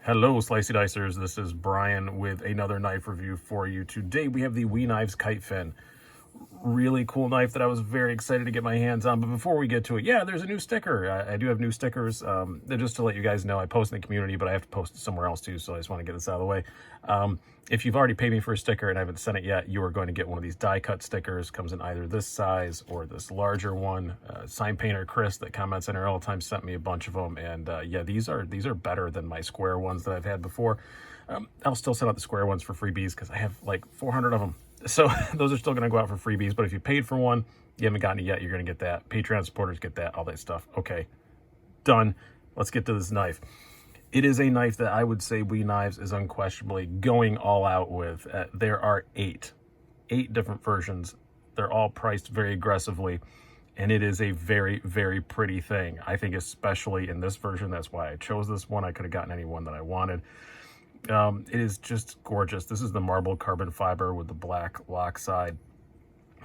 Hello, Slicey Dicers. This is Brian with another knife review for you. Today we have the Knives Kitefin. Really cool knife that I was very excited to get my hands on. But before we get to it, yeah, there's a new sticker. I do have new stickers. Just to let you guys know, I post in the community, but I have to post it somewhere else too, so I just want to get this out of the way. If you've already paid me for a sticker and I haven't sent it yet, you are going to get one of these die-cut stickers. Comes in either this size or this larger one. Sign painter Chris that comments on here all the time sent me a bunch of them, and yeah, these are better than my square ones that I've had before. I'll still send out the square ones for freebies because I have like 400 of them. So those are still going to go out for freebies. But if you paid for one, you haven't gotten it yet, you're going to get that. Patreon supporters get that, all that stuff. Okay, done. Let's get to this knife. It is a knife that I would say Knives is unquestionably going all out with. There are eight different versions. They're all priced very aggressively. And it is a very, very pretty thing. I think especially in this version, that's why I chose this one. I could have gotten any one that I wanted. It is just gorgeous. This is the marble carbon fiber with the black lock side.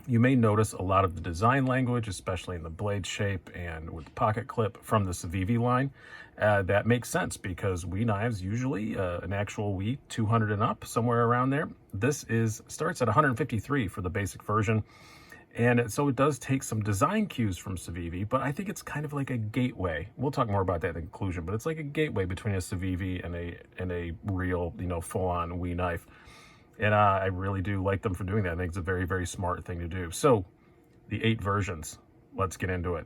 You may notice a lot of the design language, especially in the blade shape and with the pocket clip from the Civivi line. That makes sense because Knives usually an actual 200 and up, somewhere around there. This starts at 153 for the basic version. And so it does take some design cues from Civivi, but I think it's kind of like a gateway. We'll talk more about that in the conclusion, but it's like a gateway between a Civivi and a real, full-on knife. And I really do like them for doing that. I think it's a very, very smart thing to do. So the 8 versions, let's get into it.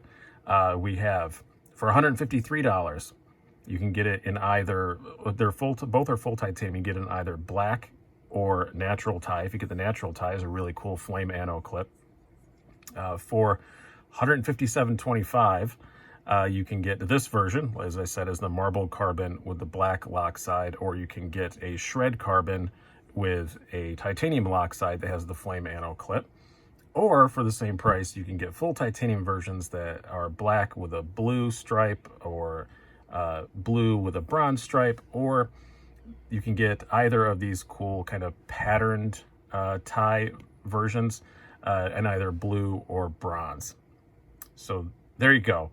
We have, for $153, you can get it in either, both are full titanium. You can get it in either black or natural tie. If you get the natural tie, it's a really cool flame anno clip. For $157.25, you can get this version, as I said, is the marble carbon with the black lock side, or you can get a shred carbon with a titanium lock side that has the flame anno clip. Or for the same price, you can get full titanium versions that are black with a blue stripe, or blue with a bronze stripe, or you can get either of these cool kind of patterned tie versions in either blue or bronze. So there you go.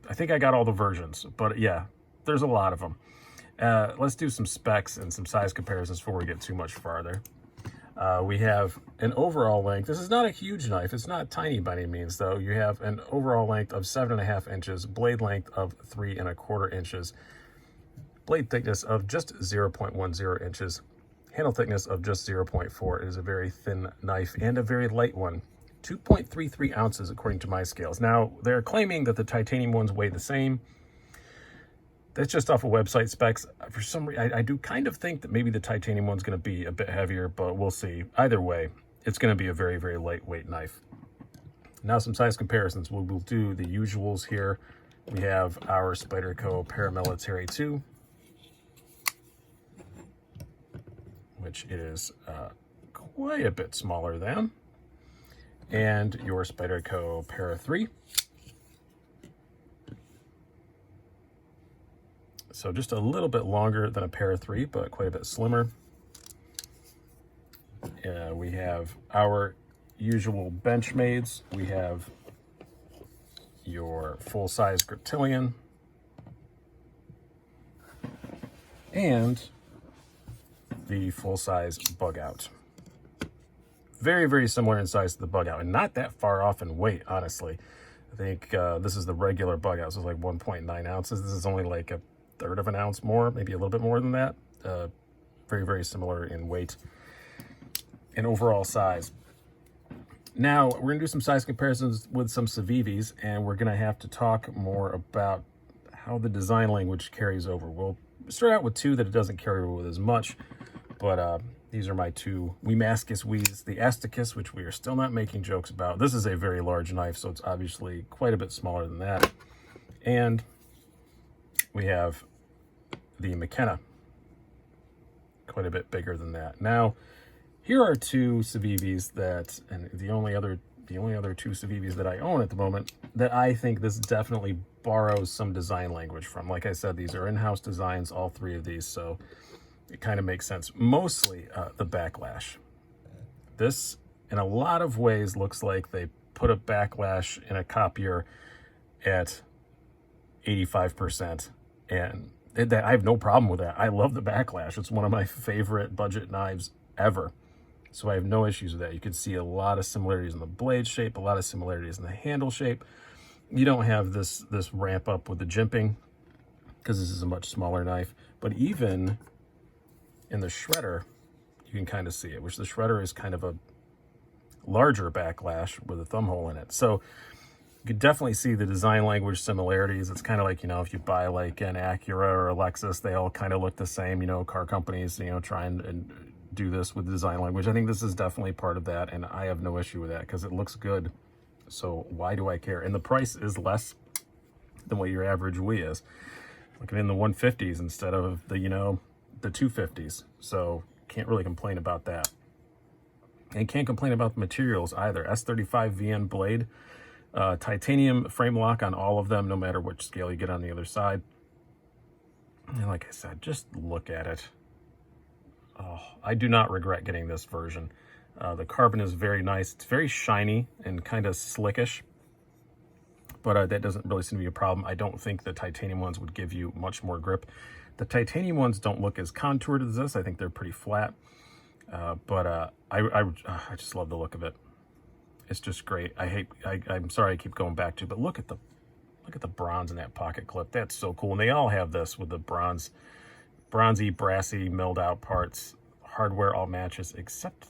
I think I got all the versions, but yeah, there's a lot of them. Let's do some specs and some size comparisons before we get too much farther. We have an overall length. This is not a huge knife. It's not tiny by any means, though. You have an overall length of 7.5 inches, blade length of 3.25 inches, blade thickness of just 0.10 inches, handle thickness of just 0.4. It is a very thin knife and a very light one. 2.33 ounces according to my scales. Now, they're claiming that the titanium ones weigh the same. That's just off of website specs. For some reason, I do kind of think that maybe the titanium one's going to be a bit heavier, but we'll see. Either way, it's going to be a very, very lightweight knife. Now, some size comparisons. We'll do the usuals here. We have our Spyderco Paramilitary 2, which is quite a bit smaller than, and your Spyderco Para 3. So just a little bit longer than a Para 3, but quite a bit slimmer. We have our usual Benchmades. We have your full-size Griptilian, and the full-size Bug Out. Very, very similar in size to the Bug Out, and not that far off in weight, honestly. I think this is the regular Bug Out, so it's like 1.9 ounces. This is only like a third of an ounce more, maybe a little bit more than that. Very, very similar in weight and overall size. Now, we're going to do some size comparisons with some Civivis, and we're going to have to talk more about how the design language carries over. We'll start out with 2 that it doesn't carry over with as much, but these are my 2 Weemascus Wees. The Asticus, which we are still not making jokes about. This is a very large knife, so it's obviously quite a bit smaller than that. And we have the McKenna, quite a bit bigger than that. Now, here are 2 Civivis that, and the only other 2 Civivis that I own at the moment, that I think this definitely borrows some design language from. Like I said, these are in-house designs, all 3 of these, so it kind of makes sense. Mostly the backlash. This, in a lot of ways, looks like they put a backlash in a copier at 85% and I have no problem with that. I love the backlash. It's one of my favorite budget knives ever. So I have no issues with that. You can see a lot of similarities in the blade shape, a lot of similarities in the handle shape. You don't have this ramp up with the jimping because this is a much smaller knife. But even in the shredder, you can kind of see it, which the shredder is kind of a larger backlash with a thumb hole in it. So you can definitely see the design language similarities. It's kind of like, you know, if you buy like an Acura or a Lexus, they all kind of look the same, you know, car companies, you know, try and do this with design language. I think this is definitely part of that, and I have no issue with that because it looks good. So why do I care? And the price is less than what your average Wii is. Looking in the 150s instead of the, you know, the 250s. So can't really complain about that. And can't complain about the materials either. S35 VN blade, titanium frame lock on all of them, no matter which scale you get on the other side. And like I said, just look at it. Oh, I do not regret getting this version. The carbon is very nice. It's very shiny and kind of slickish, but that doesn't really seem to be a problem. I don't think the titanium ones would give you much more grip. The titanium ones don't look as contoured as this. I think they're pretty flat, but I just love the look of it. It's just great. I'm sorry I keep going back to, but look at the bronze in that pocket clip. That's so cool. And they all have this with the bronzy, brassy, milled out parts. Hardware all matches except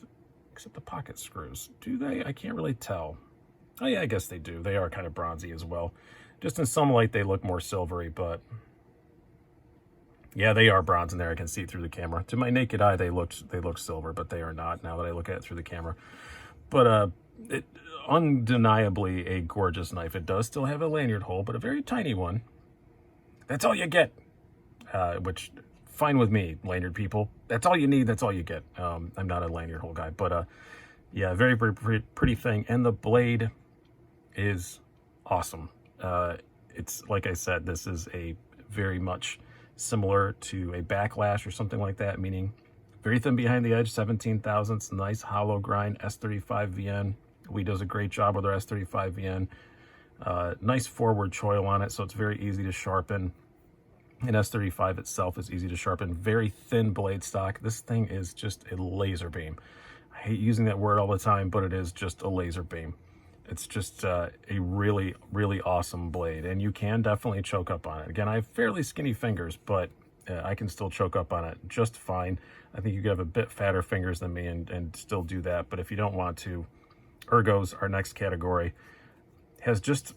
the pocket screws. Do they? I can't really tell. Oh yeah, I guess they do. They are kind of bronzy as well. Just in some light they look more silvery, but yeah, they are bronze in there. I can see through the camera. To my naked eye, they look silver, but they are not now that I look at it through the camera. But it undeniably a gorgeous knife. It does still have a lanyard hole, but a very tiny one. That's all you get. Which fine with me, lanyard people. That's all you need. That's all you get. I'm not a lanyard hole guy, but yeah, very, very pretty thing. And the blade is awesome. It's like I said, this is a very much similar to a backlash or something like that, meaning very thin behind the edge, 17 thousandths, nice hollow grind, S35 VN. Wii does a great job with our S35 VN. Nice forward choil on it, so it's very easy to sharpen. And S35 itself is easy to sharpen. Very thin blade stock. This thing is just a laser beam. I hate using that word all the time, but it is just a laser beam. It's just a really, really awesome blade, and you can definitely choke up on it. Again, I have fairly skinny fingers, but I can still choke up on it just fine. I think you could have a bit fatter fingers than me and still do that, but if you don't want to, Ergos, our next category, has just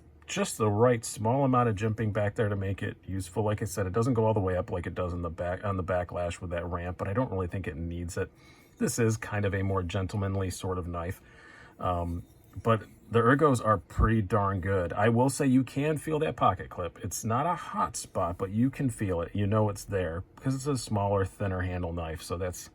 the right small amount of jimping back there to make it useful. Like I said, it doesn't go all the way up like it does on the backlash with that ramp, but I don't really think it needs it. This is kind of a more gentlemanly sort of knife. But the Ergos are pretty darn good. I will say you can feel that pocket clip. It's not a hot spot, but you can feel it. You know it's there because it's a smaller, thinner handle knife. So it's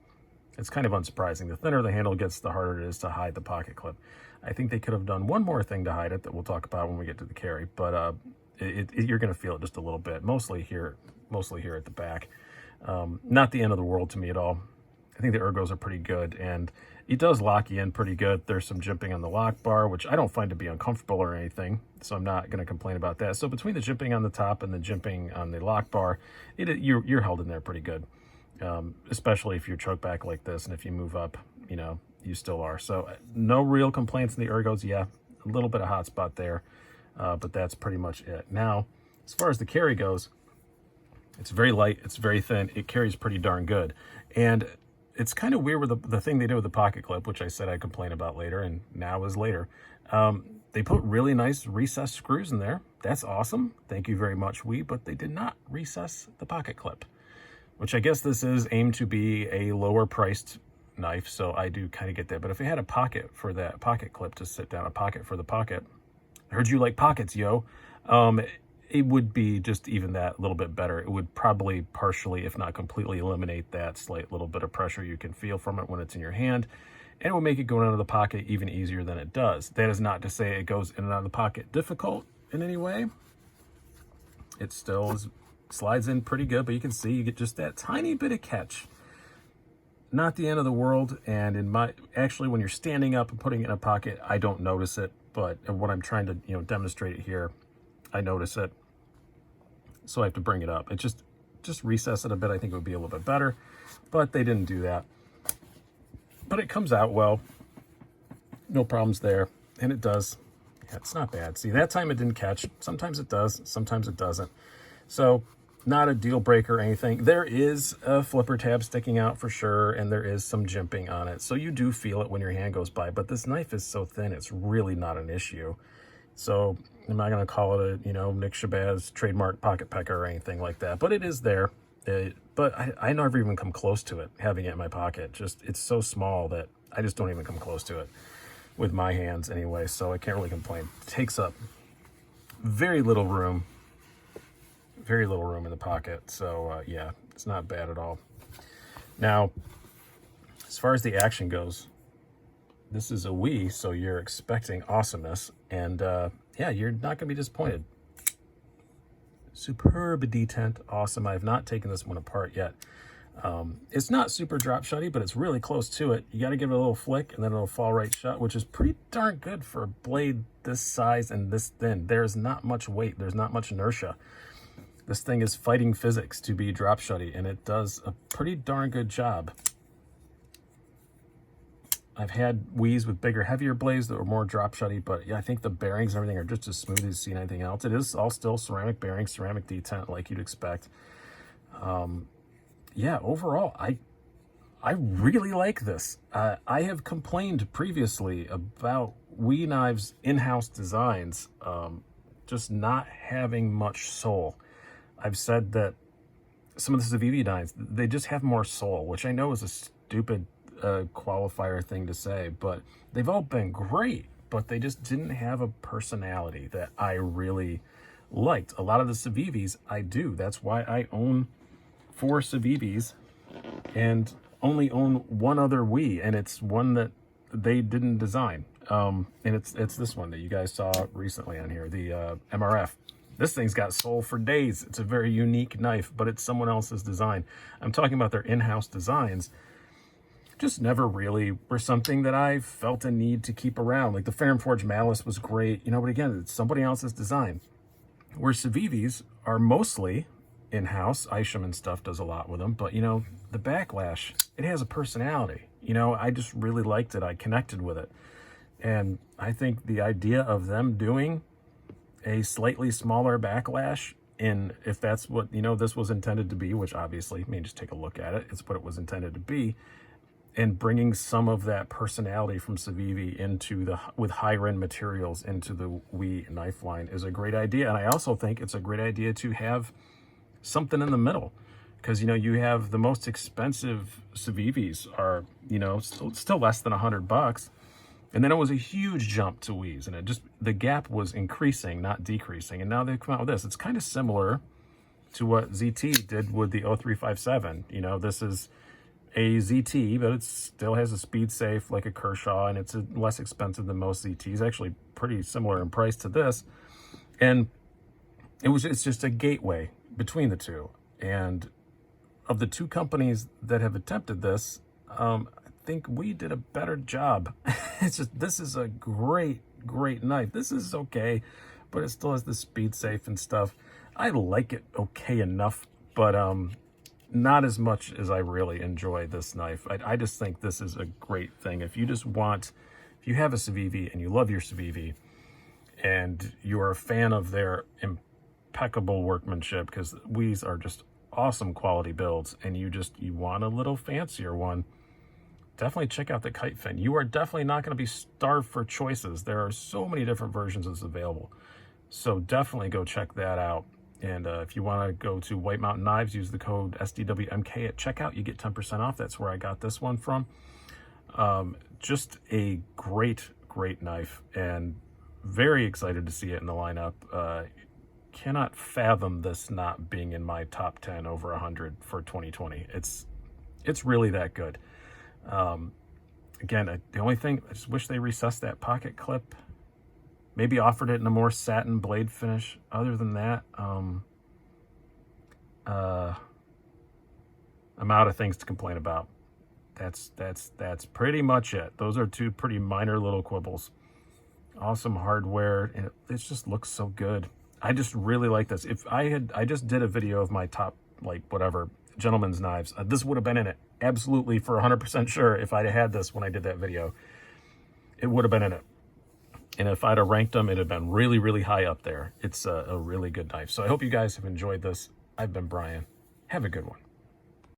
kind of unsurprising. The thinner the handle gets, the harder it is to hide the pocket clip. I think they could have done one more thing to hide it that we'll talk about when we get to the carry, but you're going to feel it just a little bit, mostly here at the back. Not the end of the world to me at all. I think the Ergos are pretty good, and it does lock you in pretty good. There's some jimping on the lock bar, which I don't find to be uncomfortable or anything, so I'm not going to complain about that. So between the jimping on the top and the jimping on the lock bar, you're held in there pretty good, especially if you're choke back like this, and if you move up, you know, you still are. So no real complaints in the Ergos. Yeah, a little bit of hot spot there, but that's pretty much it. Now, as far as the carry goes, it's very light, it's very thin, it carries pretty darn good. And it's kind of weird with the thing they did with the pocket clip, which I said I'd complain about later, and now is later. They put really nice recessed screws in there. That's awesome. Thank you very much, Wii, but they did not recess the pocket clip, which I guess this is aimed to be a lower priced knife, so I do kind of get that. But if they had a pocket for that pocket clip to sit down, a pocket for the pocket, I heard you like pockets, yo, it would be just even that little bit better. It would probably partially, if not completely, eliminate that slight little bit of pressure you can feel from it when it's in your hand, and it will make it going out of the pocket even easier than it does. That is not to say it goes in and out of the pocket difficult in any way. It still slides in pretty good, but you can see you get just that tiny bit of catch. Not the end of the world, and actually when you're standing up and putting it in a pocket, I don't notice it, but what I'm trying to demonstrate it here, I notice it, so I have to bring it up. It's just just recess it a bit, I think it would be a little bit better, but they didn't do that. But it comes out well, no problems there, and it does. Yeah, it's not bad. See, that time it didn't catch. Sometimes it does, sometimes it doesn't. So not a deal breaker or anything. There is a flipper tab sticking out for sure, and there is some jimping on it. So you do feel it when your hand goes by, but this knife is so thin, it's really not an issue. So I'm not going to call it a, Nick Shabazz trademark pocket pecker or anything like that, but it is there. But I never even come close to it, having it in my pocket. Just, it's so small that I just don't even come close to it with my hands anyway, so I can't really complain. It takes up very little room in the pocket, so yeah, it's not bad at all. Now, as far as the action goes, this is a Wii, so you're expecting awesomeness, and yeah, you're not going to be disappointed. Superb detent, awesome. I have not taken this one apart yet. It's not super drop shutty, but it's really close to it. You got to give it a little flick, and then it'll fall right shut, which is pretty darn good for a blade this size and this thin. There's not much weight. There's not much inertia. This thing is fighting physics to be drop shutty, and it does a pretty darn good job. I've had Wiis with bigger, heavier blades that were more drop shutty, but yeah, I think the bearings and everything are just as smooth as you've seen anything else. It is all still ceramic bearings, ceramic detent like you'd expect. Yeah, overall, I really like this. I have complained previously about Wii Knives in-house designs just not having much soul. I've said that some of the Civivi knives, they just have more soul, which I know is a stupid qualifier thing to say, but they've all been great, but they just didn't have a personality that I really liked. A lot of the Civivis I do. That's why I own 4 Civivis and only own one other Wii, and it's one that they didn't design. And it's this one that you guys saw recently on here, the MRF. This thing's got soul for days. It's a very unique knife, but it's someone else's design. I'm talking about their in-house designs. Just never really were something that I felt a need to keep around. Like the Ferrum Forge Malice was great, but again, it's somebody else's design. Where Civivis are mostly in-house. Isham and stuff does a lot with them, but the Backlash, it has a personality. I just really liked it. I connected with it. And I think the idea of them doing a slightly smaller Backlash, if that's what, this was intended to be, which obviously, just take a look at it. It's what it was intended to be. And bringing some of that personality from Civivi with higher-end materials into the Wii knife line is a great idea. And I also think it's a great idea to have something in the middle, because you have the most expensive Civivis are still less than $100, and then it was a huge jump to Wii's, and the gap was increasing, not decreasing. And now they've come out with this. It's kind of similar to what ZT did with the 0357. This is a ZT, but it still has a speed safe like a Kershaw, and it's less expensive than most ZTs, actually pretty similar in price to this. And it's just a gateway between the two. And of the two companies that have attempted this, I think we did a better job. This is a great knife. This is okay, but it still has the speed safe and stuff. I like it okay enough, but not as much as I really enjoy this knife. I just think this is a great thing. If you have a Civivi and you love your Civivi and you're a fan of their impeccable workmanship, because Wii's are just awesome quality builds, and you want a little fancier one, definitely check out the Kitefin. You are definitely not going to be starved for choices. There are so many different versions that's available. So definitely go check that out. And if you want to go to White Mountain Knives, use the code SDWMK at checkout. You get 10% off. That's where I got this one from. Just a great knife, and very excited to see it in the lineup. Cannot fathom this not being in my top 10 over 100 for 2020. It's really that good. Again, the only thing, I just wish they recessed that pocket clip. Maybe offered it in a more satin blade finish. Other than that, I'm out of things to complain about. That's pretty much it. Those are two pretty minor little quibbles. Awesome hardware, and it just looks so good. I just really like this. I just did a video of my top like whatever, gentleman's knives. This would have been in it. Absolutely, for 100% sure, if I'd had this when I did that video, it would have been in it. And if I'd have ranked them, it'd have been really, really high up there. It's a really good knife. So I hope you guys have enjoyed this. I've been Brian. Have a good one.